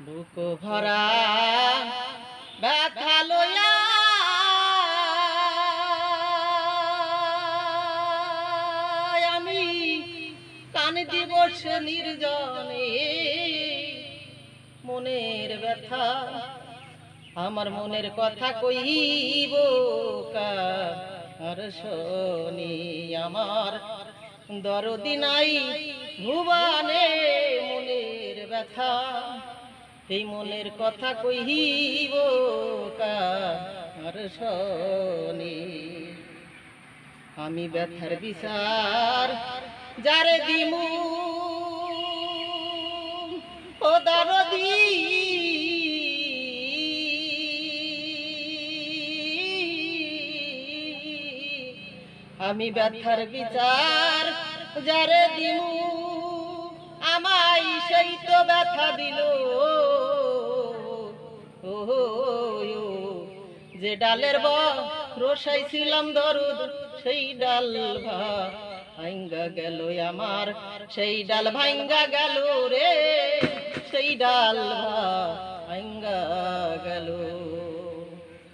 বুক ভরা ব্যথা লইয়া আমি কান্দি বসে নির্জনে, মনের ব্যথা আমার মনের কথা কইব কার শোনি। আমার দরদি নাই ভুবনে মনের ব্যথা, এই মনের কথা কইব কার শোনি। আমি ব্যথার বিচার যারে দিমু ও দরদি, আমি ব্যথার বিচার যারে দিমু আমায় সেই তো ব্যথা দিল। ও যে ডালের রসাই ছিলাম দরুদ, সেই ডাল ভাঙ্গা গেল আমার, সেই ডাল ভাঙ্গা গেল রে, সেই ডাল ভাঙ্গা গেল।